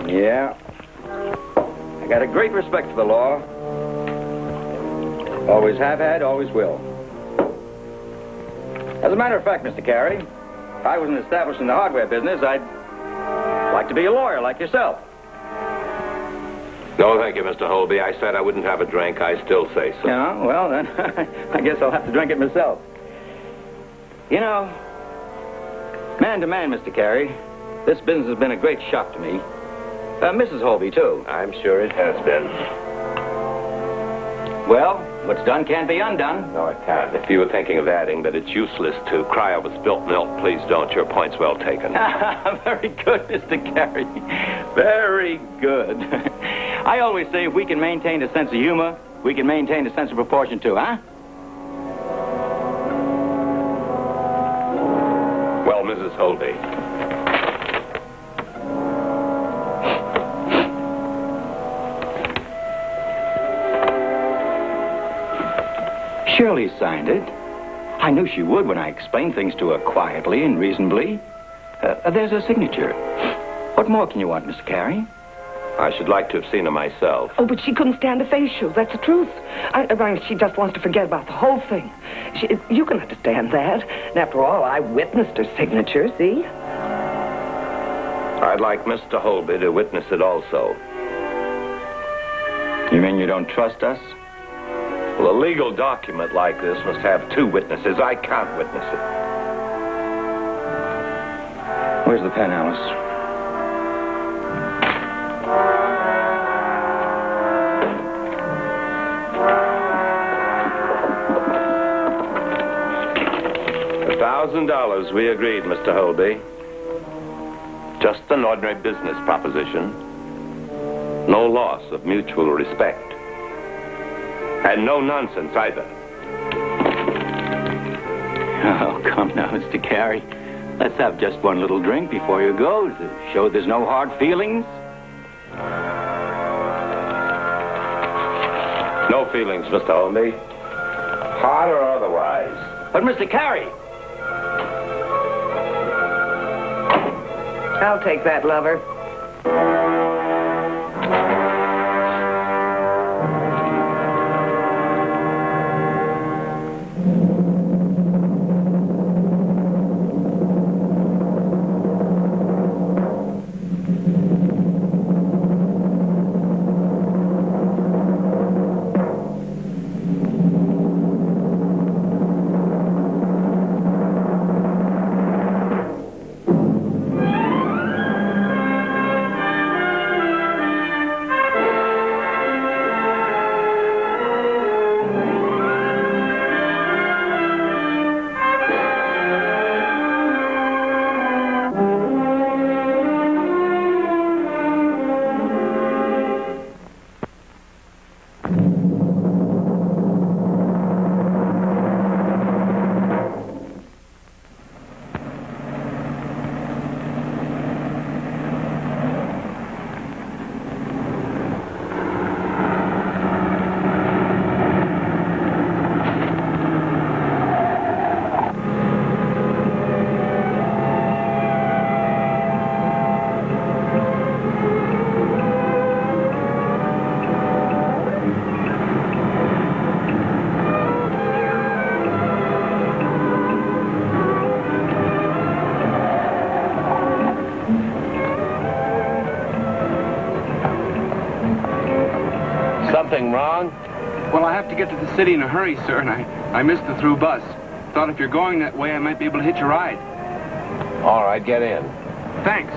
Yeah. I got a great respect for the law. Always have had, always will. As a matter of fact, Mr. Carey, if I wasn't established in the hardware business, I'd like to be a lawyer like yourself. No, thank you, Mr. Holby. I said I wouldn't have a drink. I still say so. Yeah, well, then, I guess I'll have to drink it myself. You know, man to man, Mr. Carey, this business has been a great shock to me. Mrs. Holby, too. I'm sure it has been. Well, what's done can't be undone. No, it can't. If you were thinking of adding that it's useless to cry over spilt milk, please don't. Your point's well taken. Very good, Mr. Carey. Very good. I always say if we can maintain a sense of humor, we can maintain a sense of proportion, too, huh? Well, Mrs. Holby. Shirley signed it. I knew she would when I explained things to her quietly and reasonably. There's her signature. What more can you want, Mr. Carey? I should like to have seen her myself. Oh, but she couldn't stand the facial. That's the truth. I mean, she just wants to forget about the whole thing. You can understand that. And after all, I witnessed her signature, see? I'd like Mr. Holby to witness it also. You mean you don't trust us? Well, a legal document like this must have two witnesses. I can't witness it. Where's the pen, Alice? $1,000 we agreed, Mr. Holby. Just an ordinary business proposition. No loss of mutual respect. And no nonsense either. Oh, come now, Mr. Carey. Let's have just one little drink before you go to show there's no hard feelings. No feelings, Mr. Holby. Hard or otherwise. But, Mr. Carey! I'll take that, lover. Something wrong? Well, I have to get to the city in a hurry, sir, and I missed the through bus. Thought if you're going that way, I might be able to hitch a ride. All right, get in. Thanks.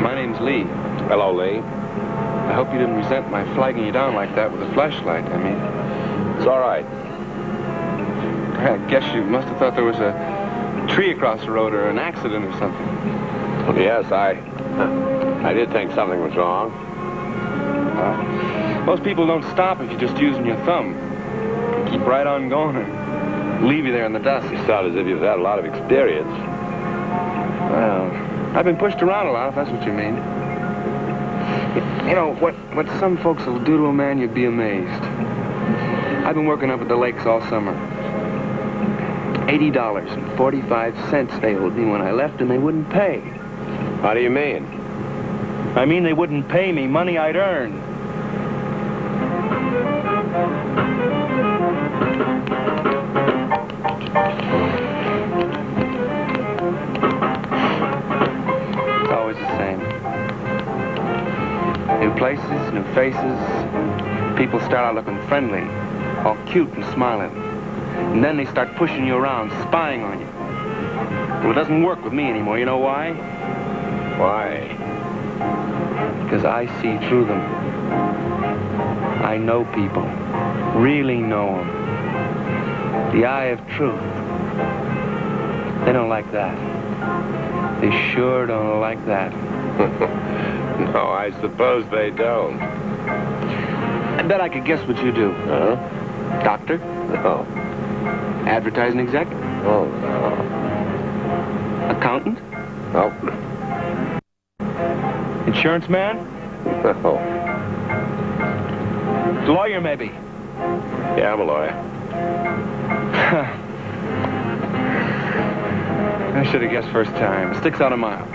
My name's Lee. Hello, Lee. I hope you didn't resent my flagging you down like that with a flashlight. I mean, It's all right. I guess you must have thought there was a tree across the road or an accident or something. Yes, I did think something was wrong. Most people don't stop if you're just using your thumb. They keep right on going and leave you there in the dust. You sound as if you've had a lot of experience. Well, I've been pushed around a lot, if that's what you mean. You know, what some folks will do to a man, you'd be amazed. I've been working up at the lakes all summer. $80.45 they owed me when I left, and they wouldn't pay. How do you mean? I mean, they wouldn't pay me money I'd earned. It's always the same. New places, new faces. People start out looking friendly, all cute and smiling. And then they start pushing you around, spying on you. Well, it doesn't work with me anymore. You know why? Why? Because I see through them. I know people. Really know them. The eye of truth. They don't like that. They sure don't like that. No, I suppose they don't. I bet I could guess what you do. Huh? Doctor? No. Advertising exec? Oh, no. Accountant? Nope. Insurance man? No. Lawyer, maybe? Yeah, I'm a lawyer. I should have guessed first time. It sticks out a mile.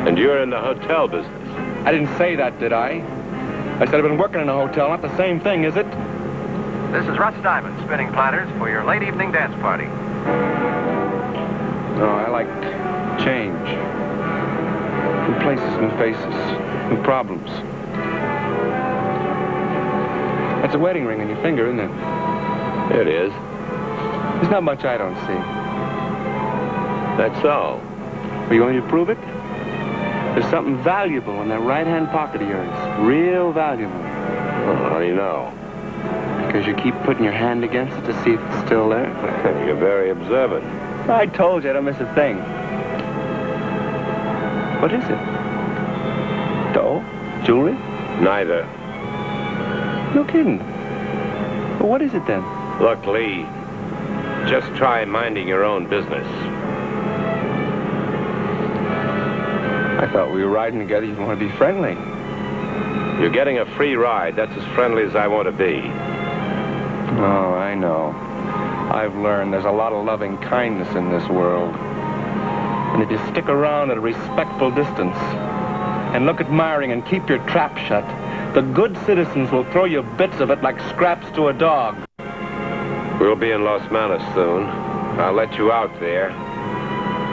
And you're in the hotel business. I didn't say that, did I? I said I've been working in a hotel. Not the same thing, is it? This is Russ Diamond spinning platters for your late evening dance party. No, I like change. New places, new faces, new problems. That's a wedding ring on your finger, isn't it? It is. There's not much I don't see. That's all. Are you going to prove it? There's something valuable in that right-hand pocket of yours. Real valuable. Oh, how do you know? Because you keep putting your hand against it to see if it's still there. You're very observant. I told you I don't miss a thing. What is it? Doll? Jewelry? Neither. No kidding. Well, what is it then? Look, Lee, just try minding your own business. I thought we were riding together. You want to be friendly. You're getting a free ride. That's as friendly as I want to be. Oh, I know. I've learned there's a lot of loving kindness in this world. And if you stick around at a respectful distance and look admiring and keep your trap shut, the good citizens will throw you bits of it like scraps to a dog. We'll be in Los Manos soon. I'll let you out there.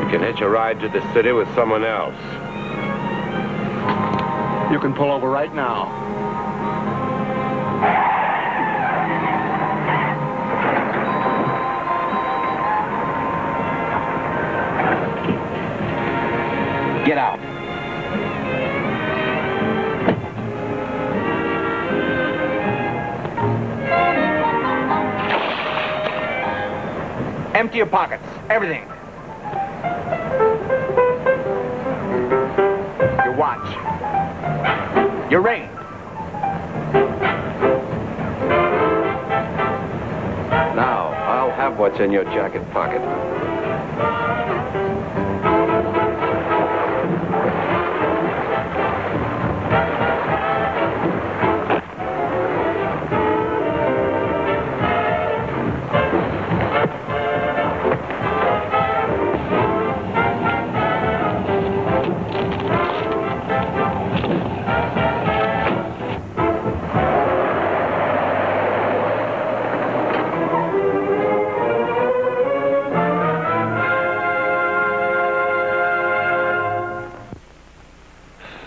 You can hitch a ride to the city with someone else. You can pull over right now. Get out. Empty your pockets. Everything. Your watch. Your ring. Now, I'll have what's in your jacket pocket.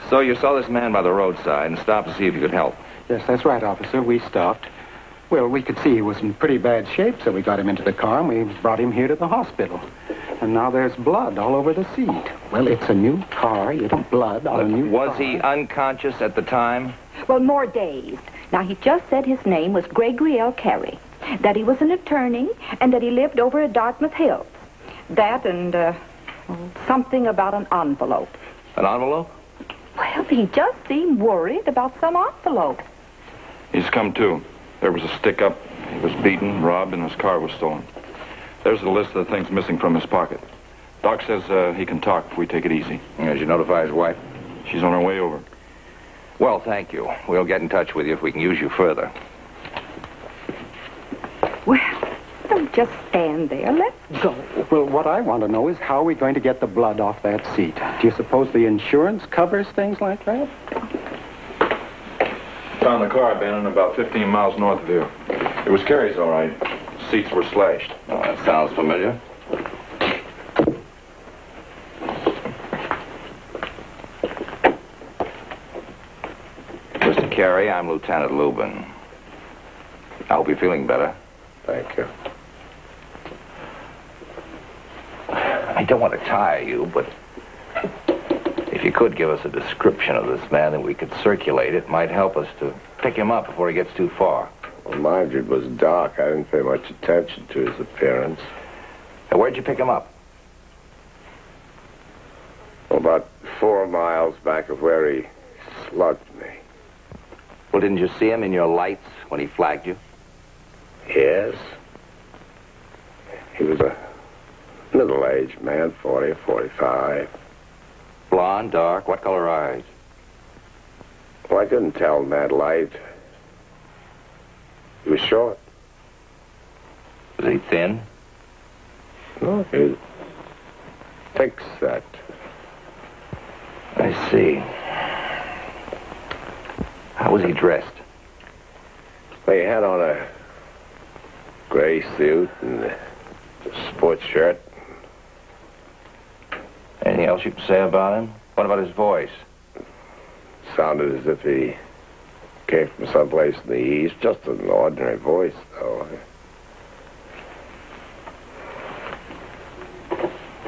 So you saw this man by the roadside and stopped to see if you could help. Yes, that's right, officer. We stopped. Well, we could see he was in pretty bad shape, so we got him into the car and we brought him here to the hospital. And now there's blood all over the seat. Well, it's a new car. You don't blood on a new car. Was he unconscious at the time? Well, more dazed. Now, he just said his name was Gregory L. Carey, that he was an attorney, and that he lived over at Dartmouth Hills. That and, something about an envelope. An envelope? Well, he just seemed worried about some envelope. He's come to. There was a stick-up. He was beaten, robbed, and his car was stolen. There's a list of the things missing from his pocket. Doc says he can talk if we take it easy. Did you notify his wife? She's on her way over. Well, thank you. We'll get in touch with you if we can use you further. Well, don't just stand there. Let's go. Well, what I want to know is how are we going to get the blood off that seat? Do you suppose the insurance covers things like that? Found the car abandoned about 15 miles north of here. It was Carrie's, all right. Seats were slashed. Oh, that sounds familiar. Mr. Carey, I'm Lieutenant Lubin. I hope you're feeling better. Thank you. I don't want to tire you, but if you could give us a description of this man that we could circulate, it might help us to pick him up before he gets too far. Well, mind you, it was dark. I didn't pay much attention to his appearance. And where'd you pick him up? About 4 miles back of where he slugged me. Well, didn't you see him in your lights when he flagged you? Yes. He was a middle-aged man, 40 or 45. Blonde, dark, what color eyes? Well, I couldn't tell in that light. He was short. Was he thin? No, he was thick set. I see. How was he dressed? Well, he had on a gray suit and a sports shirt. Anything else you can say about him? What about his voice? Sounded as if he came from someplace in the east. Just an ordinary voice, though.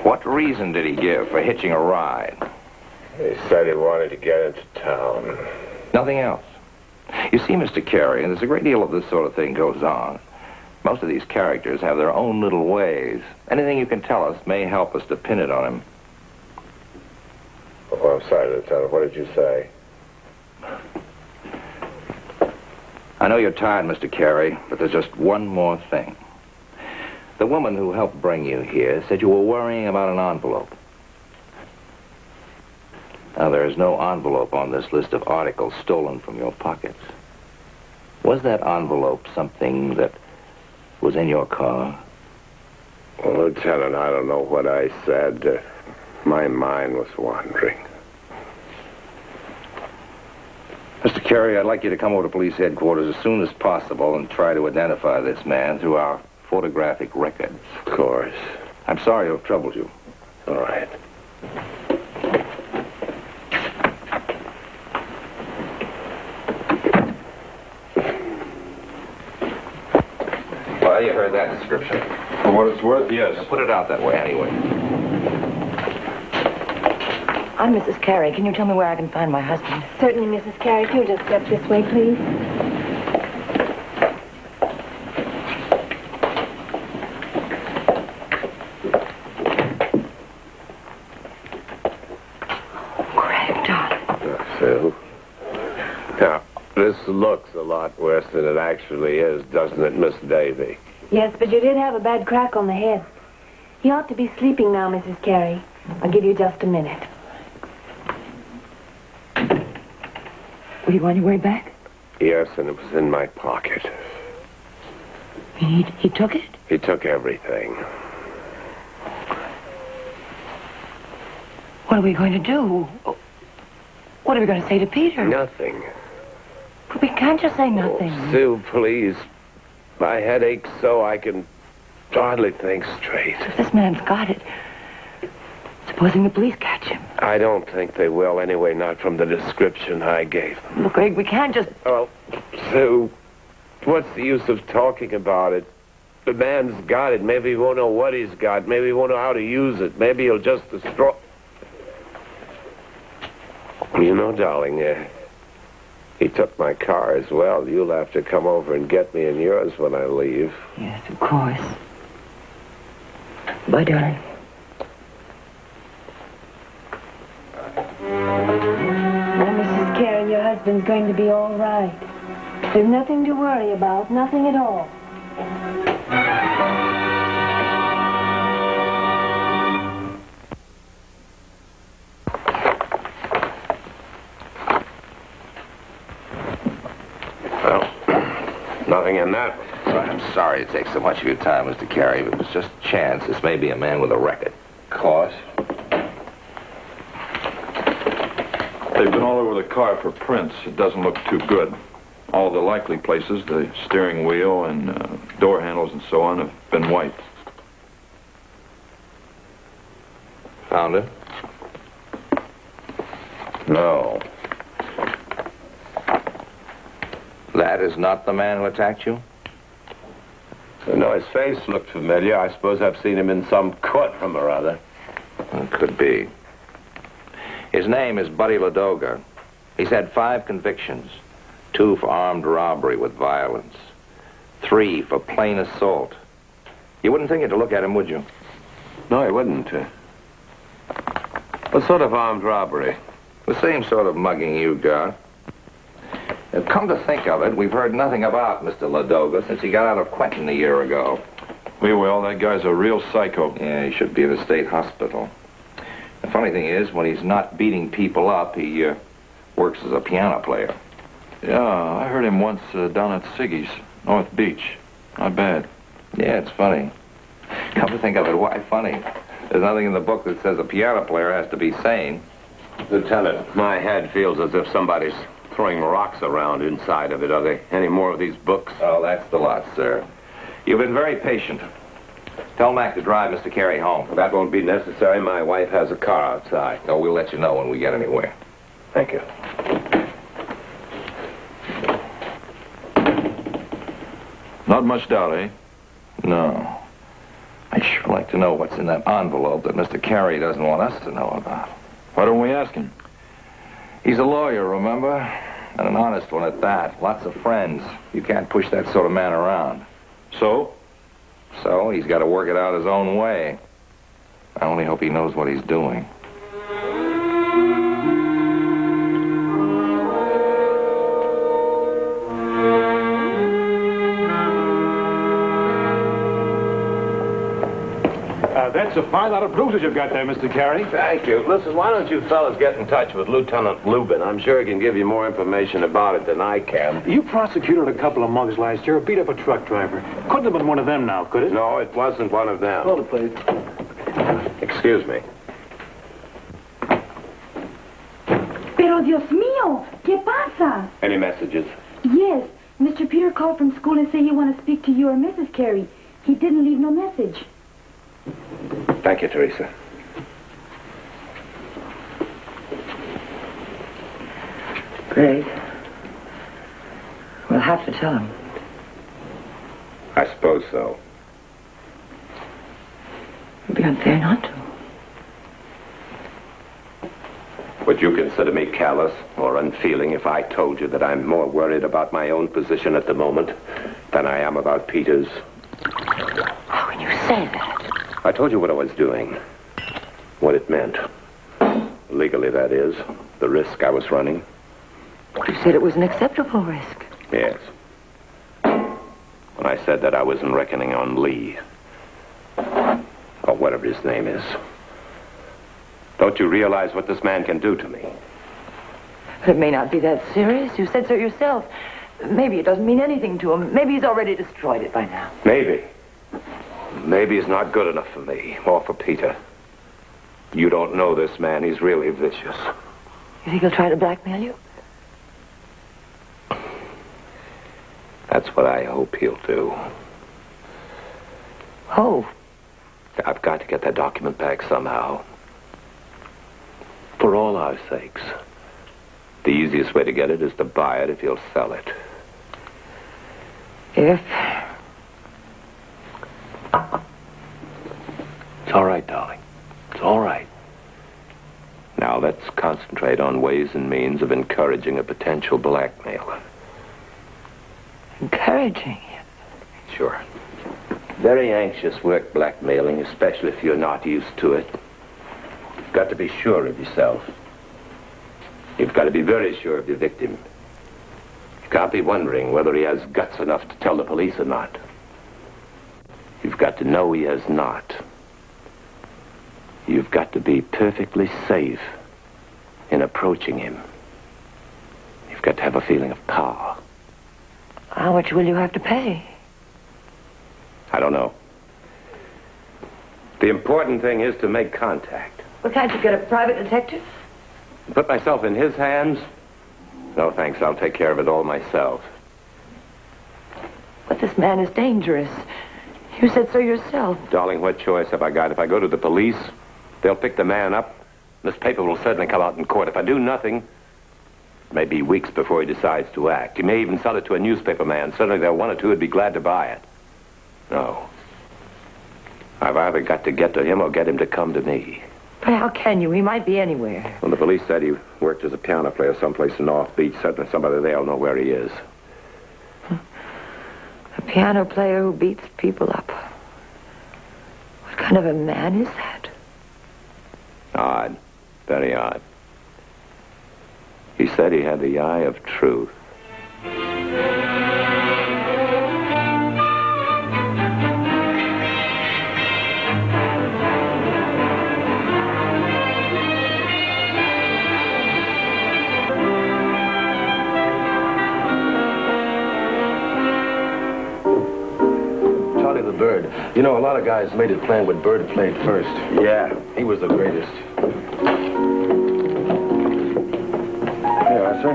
What reason did he give for hitching a ride? He said he wanted to get into town. Nothing else. You see, Mr. Carey, and there's a great deal of this sort of thing goes on. Most of these characters have their own little ways. Anything you can tell us may help us to pin it on him. Oh, I'm sorry, Lieutenant. What did you say? I know you're tired, Mr. Carey, but there's just one more thing. The woman who helped bring you here said you were worrying about an envelope. Now, there is no envelope on this list of articles stolen from your pockets. Was that envelope something that was in your car? Well, Lieutenant, I don't know what I said. My mind was wandering. Mr. Carey, I'd like you to come over to police headquarters as soon as possible and try to identify this man through our photographic records. Of course. I'm sorry to have troubled you. All right. Well, you heard that description. For what it's worth, yes. Put it out that way anyway. I'm Mrs. Carey. Can you tell me where I can find my husband? Certainly, Mrs. Carey. Can you just step this way, please? Greg, darling. Phil. Now, this looks a lot worse than it actually is, doesn't it, Miss Davy? Yes, but you did have a bad crack on the head. He ought to be sleeping now, Mrs. Carey. I'll give you just a minute. Were you on your way back? Yes, and it was in my pocket. He took it? He took everything. What are we going to do? What are we going to say to Peter? Nothing. But we can't just say nothing. Oh, Sue, please. My head aches so I can hardly think straight. If this man's got it, supposing the police catch him. I don't think they will anyway, not from the description I gave them. Look, Greg, we can't just... Well, Sue, what's the use of talking about it? The man's got it. Maybe he won't know what he's got. Maybe he won't know how to use it. Maybe he'll just destroy... You know, darling, he took my car as well. You'll have to come over and get me in yours when I leave. Yes, of course. Bye, darling. Now, Mrs. Carey, your husband's going to be all right. There's nothing to worry about, nothing at all. Well, nothing in that. Well, I'm sorry to take so much of your time, Mr. Carey, but it was just a chance. This may be a man with a record. Of course. They've been all over the car for prints. It doesn't look too good. All the likely places, the steering wheel and door handles and so on, have been wiped. Found it? No. That is not the man who attacked you? No, his face looked familiar. I suppose I've seen him in some courtroom or other. It could be. His name is Buddy Ladoga. He's had 5 convictions. 2 for armed robbery with violence. 3 for plain assault. You wouldn't think it to look at him, would you? No, I wouldn't. What sort of armed robbery? The same sort of mugging you got. Come to think of it, we've heard nothing about Mr. Ladoga since he got out of Quentin a year ago. We will. That guy's a real psycho. Yeah, he should be in a state hospital. The funny thing is, when he's not beating people up, he works as a piano player. Yeah, I heard him once down at Siggy's, North Beach. Not bad. Yeah, it's funny. Come to think of it, why funny? There's nothing in the book that says a piano player has to be sane. Lieutenant, my head feels as if somebody's throwing rocks around inside of it. Are there any more of these books? Oh, that's the lot, sir. You've been very patient. Tell Mac to drive Mr. Carey home. That won't be necessary. My wife has a car outside. Oh, we'll let you know when we get anywhere. Thank you. Not much doubt, eh? No. I'd sure like to know what's in that envelope that Mr. Carey doesn't want us to know about. Why don't we ask him? He's a lawyer, remember? And an honest one at that. Lots of friends. You can't push that sort of man around. So? So, he's got to work it out his own way. I only hope he knows what he's doing. That's a fine lot of bruises you've got there, Mr. Carey. Thank you. Listen, why don't you fellas get in touch with Lieutenant Lubin? I'm sure he can give you more information about it than I can. You prosecuted a couple of mugs last year, beat up a truck driver. Couldn't have been one of them now, could it? No, it wasn't one of them. Hold it, please. Excuse me. Pero Dios mío, ¿qué pasa? Any messages? Yes, Mr. Peter called from school and said he wanted to speak to you or Mrs. Carey. He didn't leave no message. Thank you, Teresa. Greg, we'll have to tell him. I suppose so. It'd be unfair not to. Would you consider me callous or unfeeling if I told you that I'm more worried about my own position at the moment than I am about Peter's? How can you say that? I told you what I was doing, what it meant. Legally, that is, the risk I was running. You said it was an acceptable risk. Yes. When I said that, I wasn't reckoning on Lee, or whatever his name is. Don't you realize what this man can do to me? But it may not be that serious. You said so yourself. Maybe it doesn't mean anything to him. Maybe he's already destroyed it by now. Maybe. Maybe he's not good enough for me, or for Peter. You don't know this man. He's really vicious. You think he'll try to blackmail you? That's what I hope he'll do. Oh. I've got to get that document back somehow. For all our sakes. The easiest way to get it is to buy it if he'll sell it. If... It's all right, darling. It's all right. Now let's concentrate on ways and means of encouraging a potential blackmailer. Encouraging him? Sure. Very anxious work, blackmailing, especially if you're not used to it. You've got to be sure of yourself. You've got to be very sure of your victim. You can't be wondering whether he has guts enough to tell the police or not. You've got to know he has not. You've got to be perfectly safe in approaching him. You've got to have a feeling of power. How much will you have to pay? I don't know. The important thing is to make contact. Well, can't you get a private detective? Put myself in his hands? No, thanks. I'll take care of it all myself. But this man is dangerous. You said so yourself. Darling, what choice have I got? If I go to the police, they'll pick the man up. This paper will certainly come out in court. If I do nothing, it may be weeks before he decides to act. He may even sell it to a newspaper man. Certainly there are one or two who'd be glad to buy it. No. I've either got to get to him or get him to come to me. But how can you? He might be anywhere. When the police said he worked as a piano player someplace in North Beach, certainly somebody there will know where he is. A piano player who beats people up. What kind of a man is that? Odd. Very odd. He said he had the eye of truth. The Bird. You know, a lot of guys made it playing what Bird played first. Yeah. He was the greatest. Here you are, sir.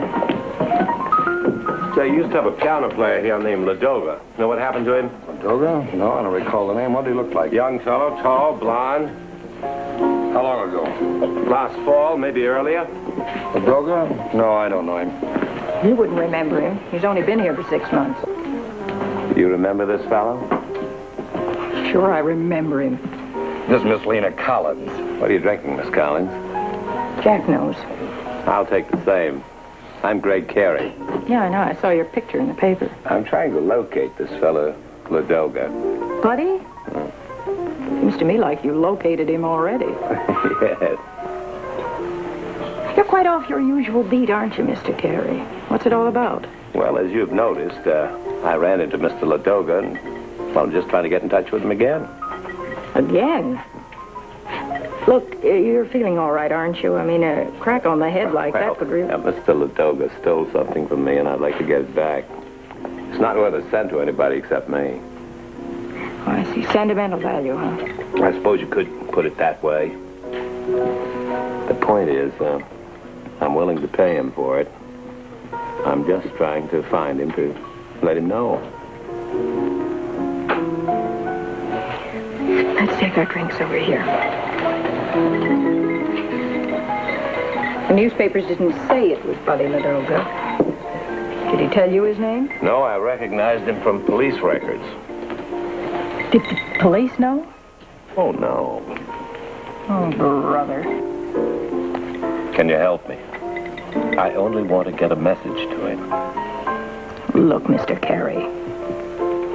Say, you used to have a piano player here named Ladoga. Know what happened to him? Ladoga? No, I don't recall the name. What did he look like? Young fellow, tall, blonde. How long ago? Last fall, maybe earlier. Ladoga? No, I don't know him. You wouldn't remember him. He's only been here for 6 months. You remember this fellow? Sure, I remember him. This is Miss Lena Collins. What are you drinking, Miss Collins? Jack knows. I'll take the same. I'm Greg Carey. Yeah, I know. I saw your picture in the paper. I'm trying to locate this fellow, Ladoga. Buddy? Seems to me like you located him already. Yes. You're quite off your usual beat, aren't you, Mr. Carey? What's it all about? Well, as you've noticed, I ran into Mr. Ladoga and, well, I'm just trying to get in touch with him again. Again? Look, you're feeling all right, aren't you? I mean, a crack on the head like that could really... Mr. Ladoga stole something from me, and I'd like to get it back. It's not worth a cent to anybody except me. Oh, I see. Sentimental value, huh? I suppose you could put it that way. The point is, I'm willing to pay him for it. I'm just trying to find him to let him know. Let's take our drinks over here. The newspapers didn't say it was Buddy Ladoga. Did he tell you his name? No, I recognized him from police records. Did the police know? Oh, no. Oh, brother. Can you help me? I only want to get a message to him. Look, Mr. Carey,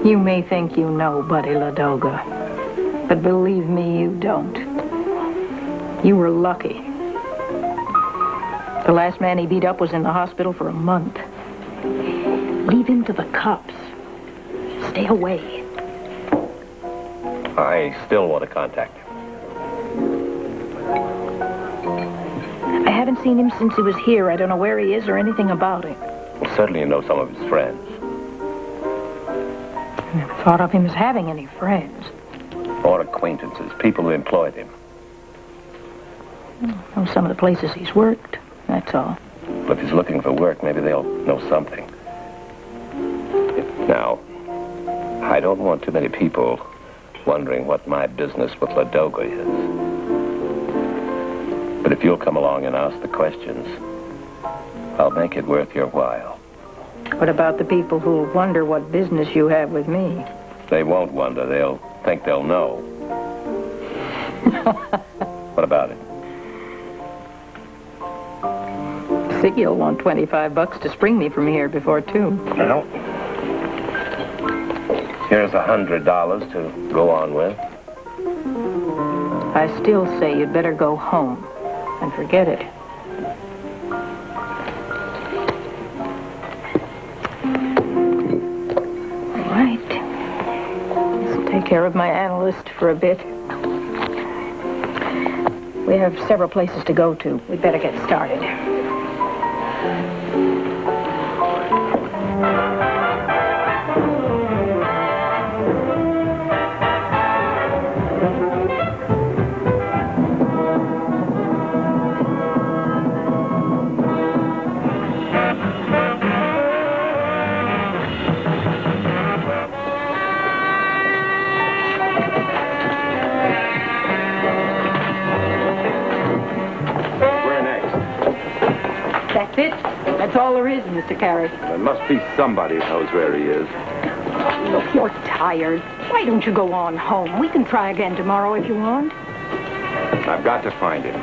you may think you know Buddy Ladoga, but believe me, you don't. You were lucky. The last man he beat up was in the hospital for a month. Leave him to the cops. Stay away. I still want to contact him. I haven't seen him since he was here. I don't know where he is or anything about him. Well, certainly you know some of his friends. I never thought of him as having any friends. Or acquaintances, people who employed him. I know some of the places he's worked, that's all. Well, if he's looking for work, maybe they'll know something. Now, I don't want too many people wondering what my business with Ladoga is. But if you'll come along and ask the questions, I'll make it worth your while. What about the people who'll wonder what business you have with me? They won't wonder. They'll think they'll know. What about it? think you'll want $25 to spring me from here before 2. Well, here's $100 to go on with. I still say you'd better go home and forget it. All right. This'll take care of my analyst for a bit. We have several places to go to. We'd better get started. feller is, Mr. Carey? There must be somebody who knows where he is. Look, you're tired. Why don't you go on home? We can try again tomorrow if you want. I've got to find him.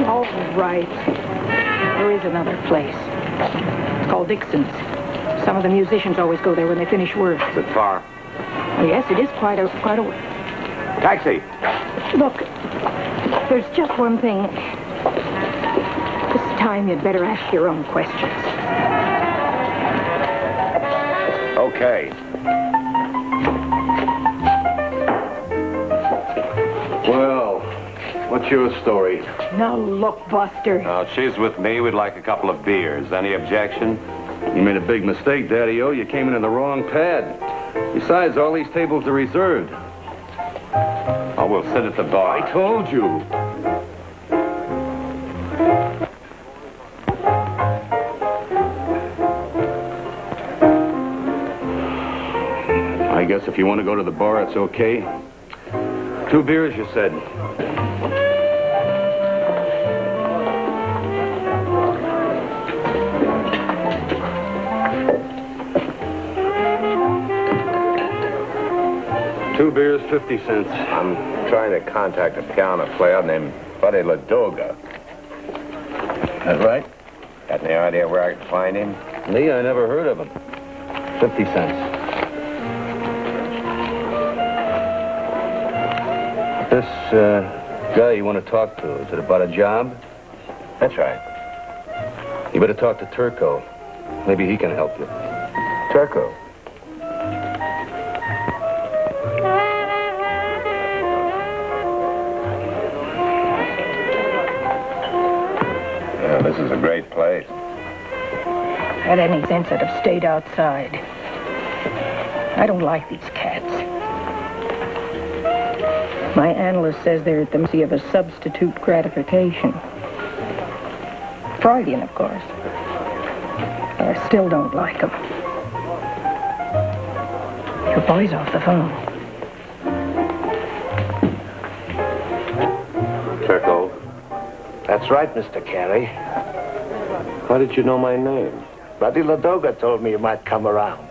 All right. There is another place. It's called Dixon's. Some of the musicians always go there when they finish work. Is it far? Oh, yes, it is quite a way. Taxi! Look, there's just one thing. This time you'd better ask your own questions. Okay. Well, what's your story? Now, look, Buster. She's with me. We'd like a couple of beers. Any objection? You made a big mistake, Daddy-O. You came in on the wrong pad. Besides, all these tables are reserved. Oh, we'll sit at the bar. I told you. I guess if you want to go to the bar, it's okay. 2 beers, you said. Two beers, 50 cents. I'm trying to contact a piano player named Buddy Ladoga. That right? Got any idea where I can find him? Me, I never heard of him. 50 cents. This guy you want to talk to, is it about a job? That's right. You better talk to Turco. Maybe he can help you. Turco. Yeah, this is a great place. Had any sense I'd have stayed outside. I don't like these cats. My analyst says they're at the mercy of a substitute gratification. Freudian, of course. But I still don't like them. Your boy's off the phone. Turco. That's right, Mr. Carey. How did you know my name? Buddy Ladoga told me you might come around.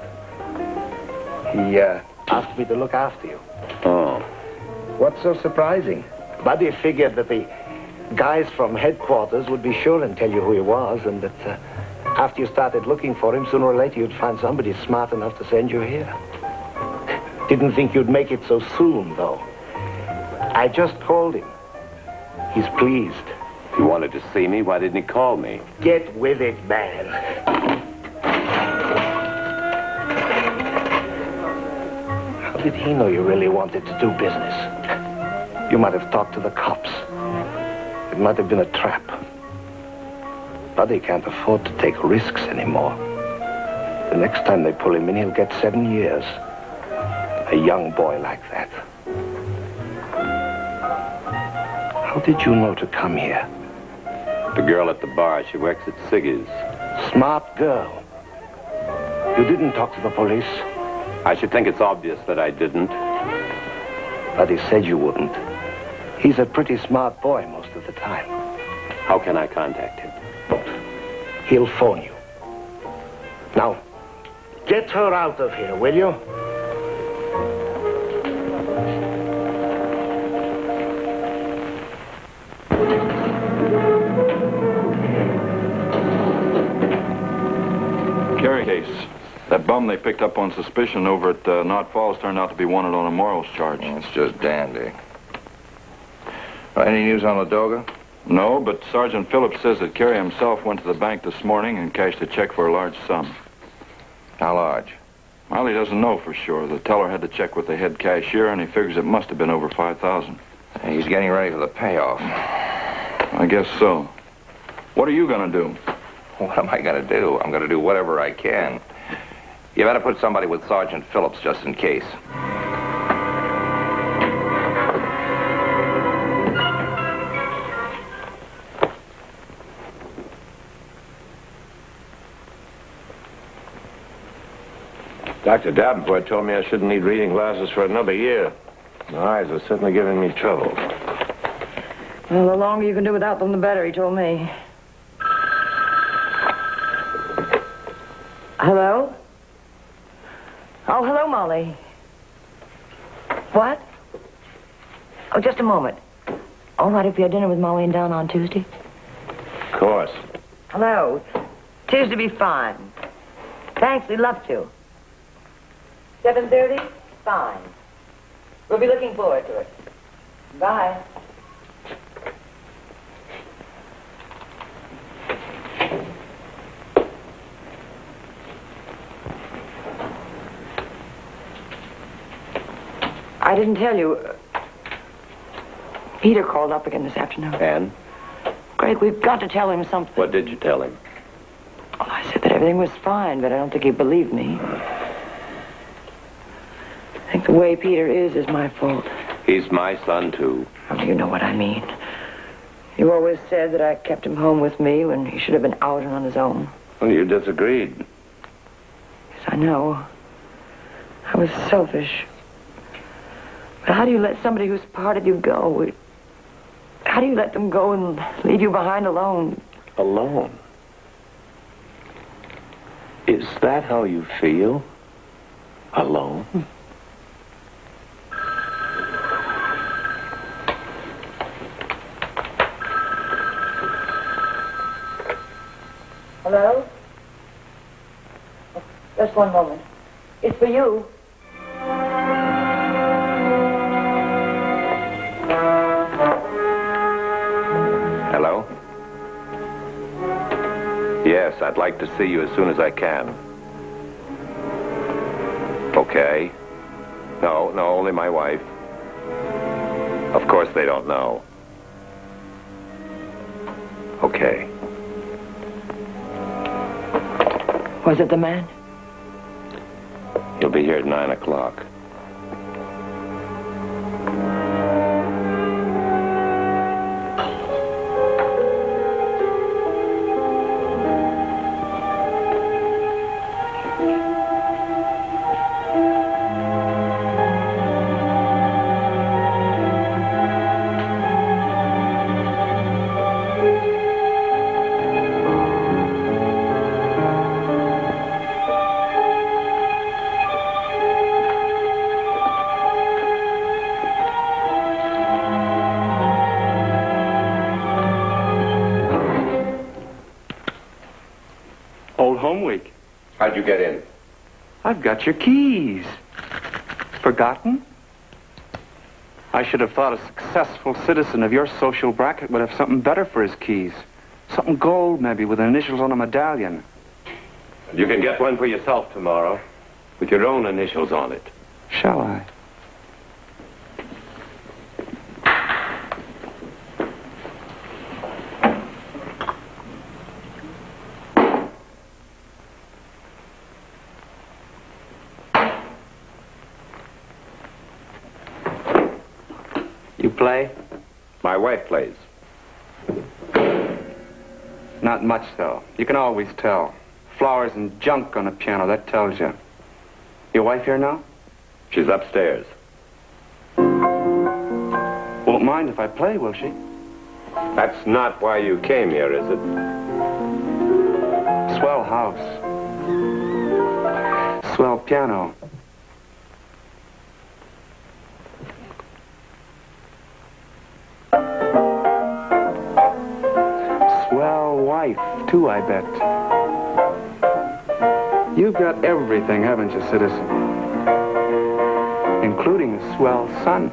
He asked me to look after you. Oh. What's so surprising? Buddy figured that the guys from headquarters would be sure and tell you who he was, and that after you started looking for him, sooner or later you'd find somebody smart enough to send you here. Didn't think you'd make it so soon, though. I just called him. He's pleased. He wanted to see me. Why didn't he call me? Get with it, man. How did he know you really wanted to do business? You might have talked to the cops. It might have been a trap. Buddy can't afford to take risks anymore. The next time they pull him in, he'll get 7 years. A young boy like that. How did you know to come here? The girl at the bar. She works at Siggy's. Smart girl. You didn't talk to the police? I should think it's obvious that I didn't. But he said you wouldn't. He's a pretty smart boy most of the time. How can I contact him? He'll phone you. Now, get her out of here, will you? Carey case. That bum they picked up on suspicion over at Knott Falls turned out to be wanted on a morals charge. That's just dandy. Any news on Ladoga? No, but Sergeant Phillips says that Carey himself went to the bank this morning and cashed a check for a large sum. How large? Well, he doesn't know for sure. The teller had to check with the head cashier, and he figures it must have been over $5,000. He's getting ready for the payoff. I guess so. What are you going to do? What am I going to do? I'm going to do whatever I can. You better put somebody with Sergeant Phillips just in case. Dr. Davenport told me I shouldn't need reading glasses for another year. My eyes are certainly giving me trouble. Well, the longer you can do without them, the better, he told me. Hello? Oh, hello, Molly. What? Oh, just a moment. All right, if you had dinner with Molly and Don on Tuesday? Of course. Hello. Tuesday be fine. Thanks, we'd love to. 7:30? Fine. We'll be looking forward to it. Bye. I didn't tell you. Peter called up again this afternoon. And? Greg, we've got to tell him something. What did you tell him? Oh, I said that everything was fine, but I don't think he believed me. I think the way Peter is my fault. He's my son, too. Oh, you know what I mean. You always said that I kept him home with me when he should have been out and on his own. Well, you disagreed. Yes, I know. I was selfish. But how do you let somebody who's part of you go? How do you let them go and leave you behind alone? Alone? Is that how you feel? Alone? Hello? Just one moment. It's for you. Hello? Yes, I'd like to see you as soon as I can. Okay. No, only my wife. Of course they don't know. Okay. Was it the man? He'll be here at 9 o'clock. Old Home Week. How'd you get in? I've got your keys. Forgotten? I should have thought a successful citizen of your social bracket would have something better for his keys. Something gold, maybe, with initials on a medallion. You can get one for yourself tomorrow, with your own initials on it. Shall I? You play? My wife plays. Not much, though. You can always tell. Flowers and junk on a piano, that tells you. Your wife here now? She's upstairs. Won't mind if I play, will she? That's not why you came here, is it? Swell house. Swell piano. Swell wife, too, I bet. You've got everything, haven't you, citizen? Including a swell son.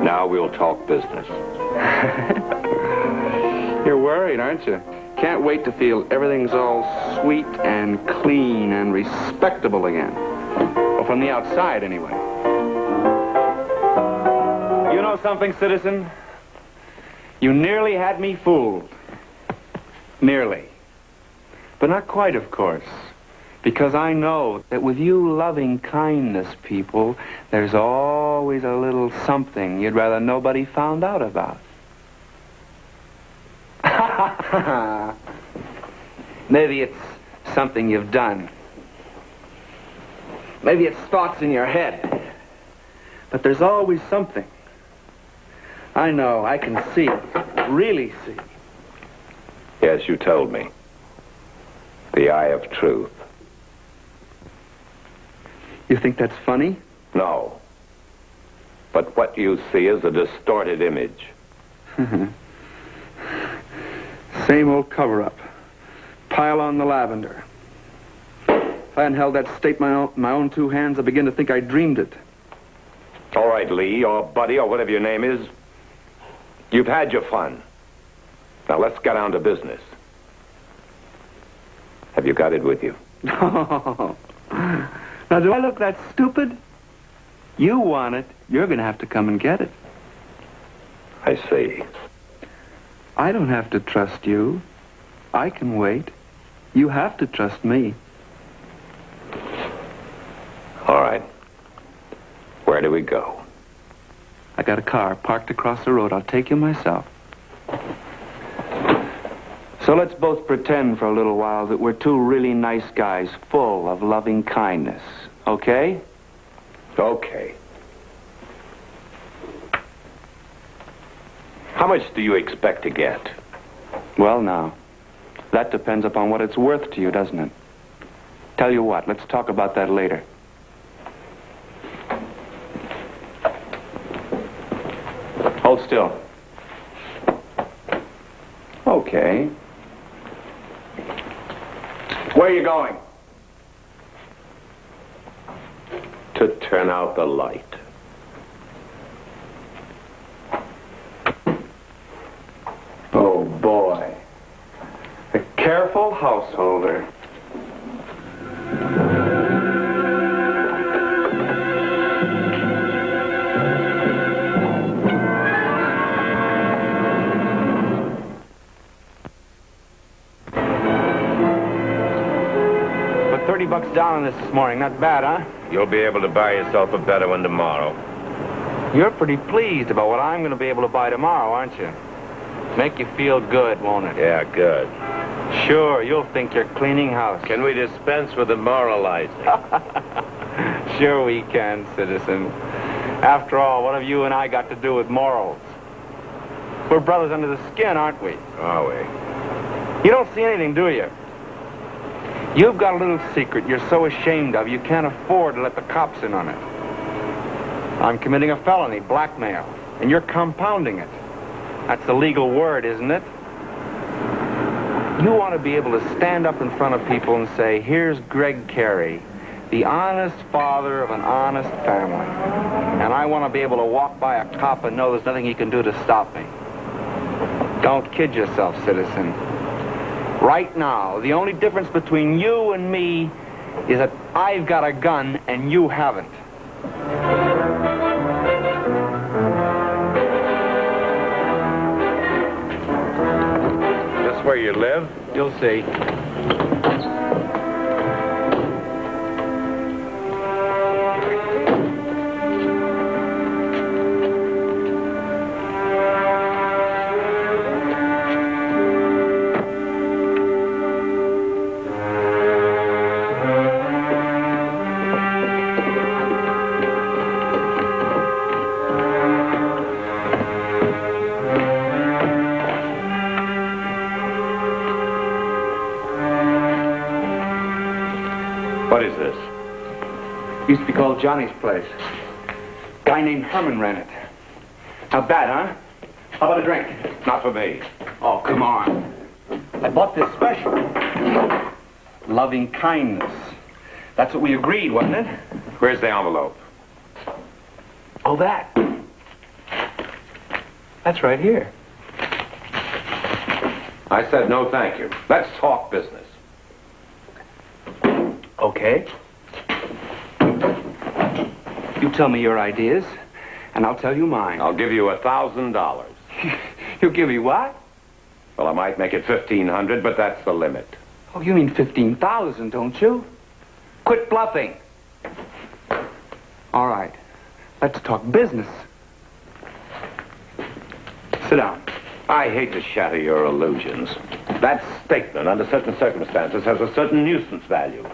Now we'll talk business. You're worried, aren't you? Can't wait to feel everything's all sweet and clean and respectable again. Well, from the outside, anyway. You know something, citizen? You nearly had me fooled. Nearly. But not quite, of course. Because I know that with you loving kindness people, there's always a little something you'd rather nobody found out about. Maybe it's something you've done. Maybe it's thoughts in your head. But there's always something. I know, I can see, really see. Yes, you told me. The eye of truth. You think that's funny? No. But what you see is a distorted image. Same old cover-up. Pile on the lavender. If I hadn't held that state in my own two hands, I begin to think I dreamed it. All right, Lee, or Buddy, or whatever your name is. You've had your fun. Now let's get down to business. Have you got it with you? Now, do I look that stupid? You want it. You're going to have to come and get it. I see. I don't have to trust you. I can wait. You have to trust me. All right. Where do we go? I got a car parked across the road. I'll take you myself. So let's both pretend for a little while that we're two really nice guys full of loving kindness. Okay? Okay. How much do you expect to get? Well, now, that depends upon what it's worth to you, doesn't it? Tell you what, let's talk about that later. Hold still. Okay. Where are you going? To turn out the light. Oh, boy. A careful householder. $30 down on this morning. Not bad, huh? You'll be able to buy yourself a better one tomorrow. You're pretty pleased about what I'm going to be able to buy tomorrow, aren't you? Make you feel good, won't it? Yeah, good. Sure, you'll think you're cleaning house. Can we dispense with the moralizing? Sure we can, citizen. After all, what have you and I got to do with morals? We're brothers under the skin, aren't we? Are we? You don't see anything, do you? You've got a little secret you're so ashamed of you can't afford to let the cops in on it. I'm committing a felony, blackmail, and you're compounding it. That's the legal word, isn't it? You want to be able to stand up in front of people and say, here's Greg Carey, the honest father of an honest family. And I want to be able to walk by a cop and know there's nothing he can do to stop me. Don't kid yourself, citizen. Right now, the only difference between you and me is that I've got a gun and you haven't. This where you live? You'll see. What is this? Used to be called Johnny's place. Guy named Herman ran it. Not bad, huh? How about a drink? Not for me. Oh, come on. I bought this special. Loving kindness. That's what we agreed, wasn't it? Where's the envelope? Oh, that. That's right here. I said no thank you. Let's talk business. Okay. You tell me your ideas, and I'll tell you mine. I'll give you $1,000. You'll give me what? Well, I might make it $1,500, but that's the limit. Oh, you mean 15,000, don't you? Quit bluffing. All right. Let's talk business. Sit down. I hate to shatter your illusions. That statement, under certain circumstances, has a certain nuisance value.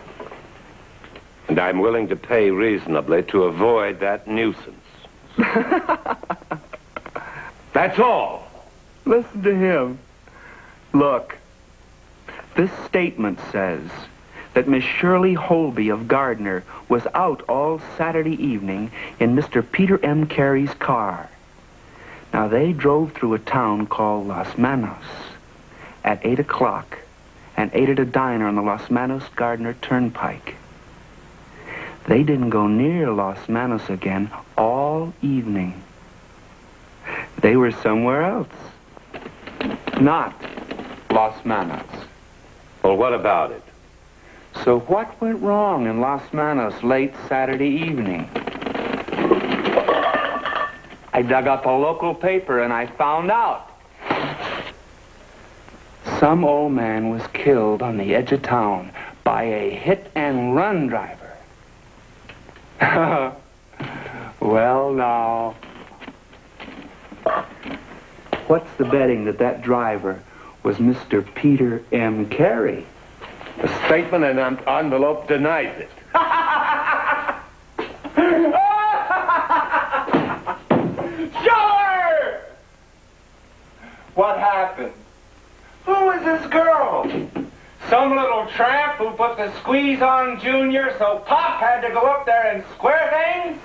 And I'm willing to pay reasonably to avoid that nuisance. That's all. Listen to him. Look, This statement says that Miss Shirley Holby of Gardner was out all Saturday evening in Mr. Peter M. Carey's car. Now, they drove through a town called Los Manos at 8 o'clock and ate at a diner on the Los Manos-Gardner Turnpike. They didn't go near Los Manos again all evening. They were somewhere else. Not Los Manos. Well, what about it? So what went wrong in Los Manos late Saturday evening? I dug up a local paper and I found out. Some old man was killed on the edge of town by a hit-and-run driver. Well, now, what's the betting that that driver was Mr. Peter M. Carey? The statement and envelope denies it. Sure! What happened? Who is this girl? Some little tramp who put the squeeze on Junior so Pop had to go up there and square things?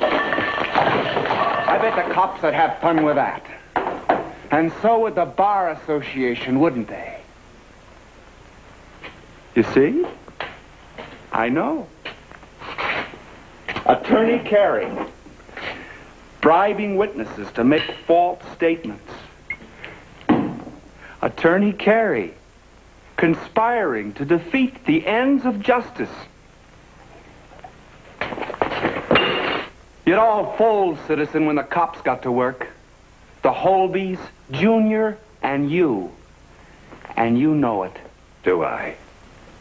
I bet the cops would have fun with that. And so would the Bar Association, wouldn't they? You see? I know. Attorney Carey, bribing witnesses to make false statements. Attorney Carey, conspiring to defeat the ends of justice. It all folds, citizen, when the cops got to work. The Holbys, Junior, and you. And you know it. Do I?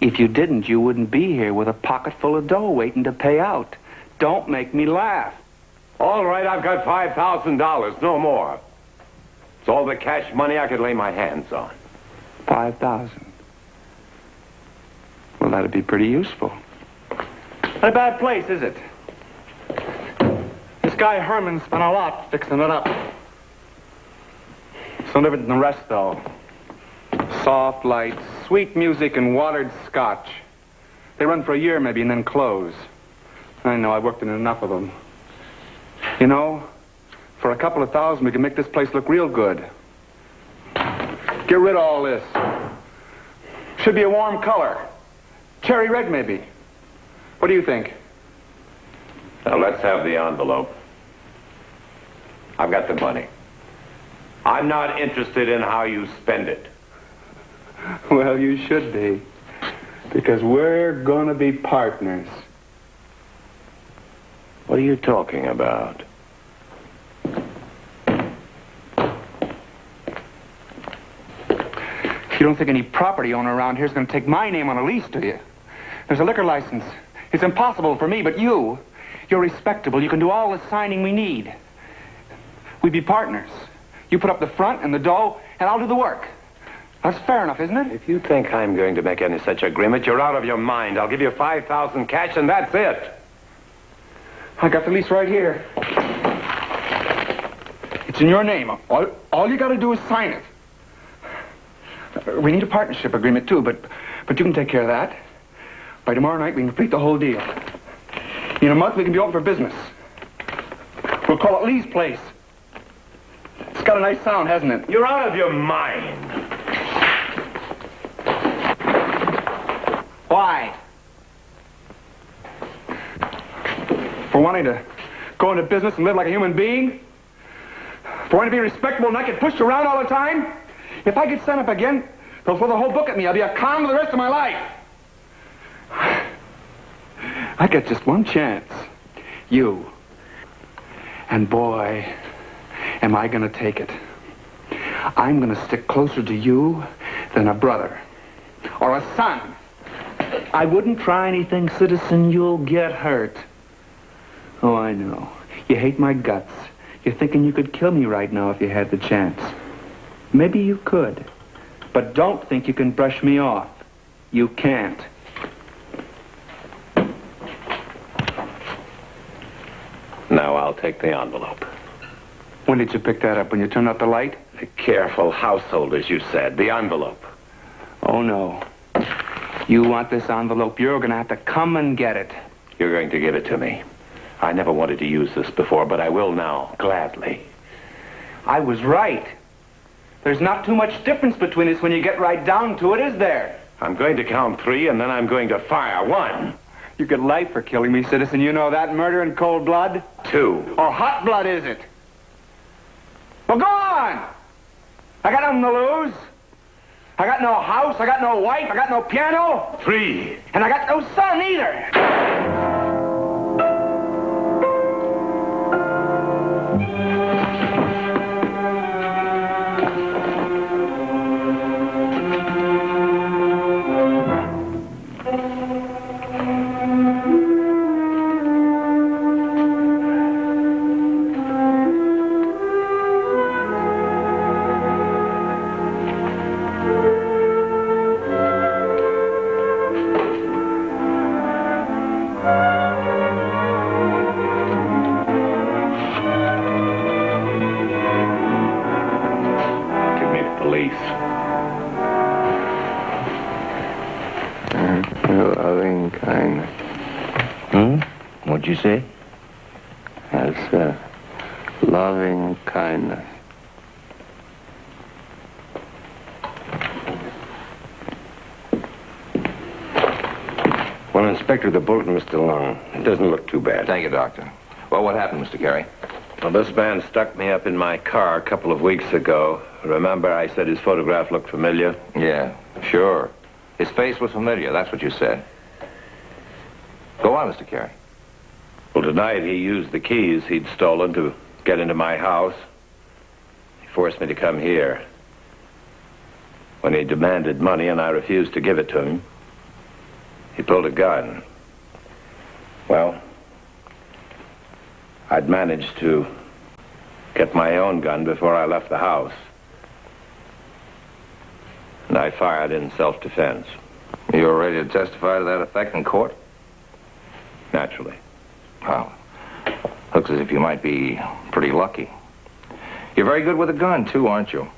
If you didn't, you wouldn't be here with a pocket full of dough waiting to pay out. Don't make me laugh. All right, I've got $5,000, no more. It's all the cash money I could lay my hands on. 5,000. Well, that'd be pretty useful. Not a bad place, is it? This guy Herman spent a lot fixing it up. It's no different than the rest, though. Soft lights, sweet music, and watered scotch. They run for a year, maybe, and then close. I know, I've worked in enough of them. You know, for a couple of thousand, we can make this place look real good. Get rid of all this. Should be a warm color. Cherry red, maybe. What do you think? Now, let's have the envelope. I've got the money. I'm not interested in how you spend it. Well, you should be. Because we're gonna be partners. What are you talking about? You don't think any property owner around here is going to take my name on a lease, do you? There's a liquor license. It's impossible for me, but you're respectable. You can do all the signing we need. We'd be partners. You put up the front and the dough, and I'll do the work. That's fair enough, isn't it? If you think I'm going to make any such agreement, you're out of your mind. I'll give you 5,000 cash, and that's it. I got the lease right here. It's in your name. All you got to do is sign it. We need a partnership agreement, too, but you can take care of that. By tomorrow night, we can complete the whole deal. In a month, we can be open for business. We'll call it Lee's Place. It's got a nice sound, hasn't it? You're out of your mind. Why? For wanting to go into business and live like a human being? For wanting to be respectable and not get pushed around all the time? If I get sent up again, they'll throw the whole book at me. I'll be a clown for the rest of my life. I got just one chance. You. And boy, am I going to take it. I'm going to stick closer to you than a brother or a son. I wouldn't try anything, citizen. You'll get hurt. Oh, I know. You hate my guts. You're thinking you could kill me right now if you had the chance. Maybe you could. But don't think you can brush me off. You can't. Now I'll take the envelope. When did you pick that up? When you turned out the light? A careful household, as you said. The envelope. Oh, no. You want this envelope, you're going to have to come and get it. You're going to give it to me. I never wanted to use this before, but I will now, gladly. I was right. There's not too much difference between us when you get right down to it, is there? I'm going to count 3, and then I'm going to fire 1. You get life for killing me, citizen. You know that? Murder in cold blood? 2. Or hot blood, is it? Well, go on! I got nothing to lose. I got no house, I got no wife, I got no piano. 3. And I got no son either. Loving kindness. What'd you say? That's loving kindness. Well, Inspector, the bulletin was still on. It doesn't look too bad. Thank you, Doctor. Well, what happened, Mr. Carey? Well, this man stuck me up in my car a couple of weeks ago. Remember I said his photograph looked familiar? Yeah, sure. His face was familiar. That's what you said. Go on, Mr. Carey. Well, tonight he used the keys he'd stolen to get into my house. He forced me to come here. When he demanded money and I refused to give it to him, he pulled a gun. Well, I'd managed to get my own gun before I left the house. And I fired in self-defense. You were ready to testify to that effect in court? Naturally. Well, looks as if you might be pretty lucky. You're very good with a gun, too, aren't you?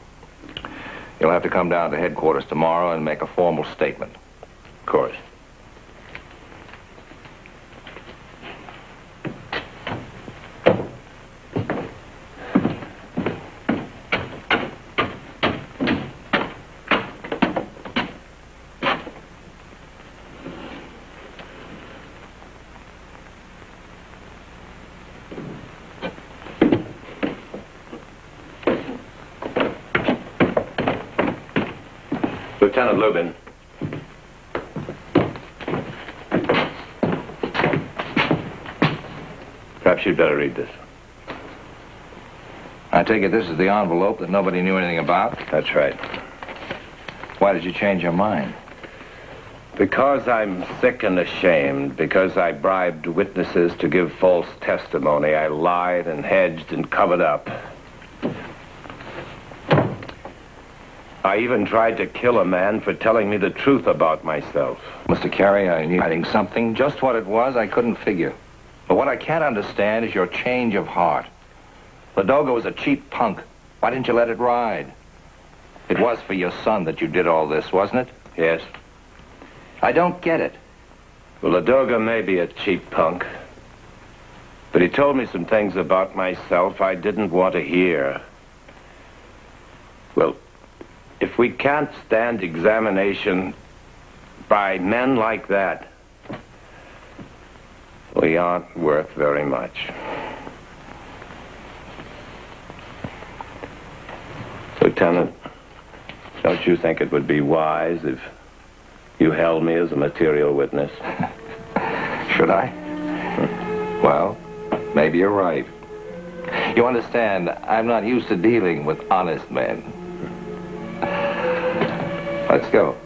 You'll have to come down to headquarters tomorrow and make a formal statement. Of course. Lieutenant Lubin. Perhaps you'd better read this. I take it this is the envelope that nobody knew anything about? That's right. Why did you change your mind? Because I'm sick and ashamed, because I bribed witnesses to give false testimony, I lied and hedged and covered up. I even tried to kill a man for telling me the truth about myself. Mr. Carey, I knew hiding something. Just what it was, I couldn't figure. But what I can't understand is your change of heart. Ladoga was a cheap punk. Why didn't you let it ride? It was for your son that you did all this, wasn't it? Yes. I don't get it. Well, Ladoga may be a cheap punk, but he told me some things about myself I didn't want to hear. Well, if we can't stand examination by men like that, we aren't worth very much. Lieutenant, don't you think it would be wise if you held me as a material witness? Should I? Well, maybe you're right. You understand, I'm not used to dealing with honest men. Let's go.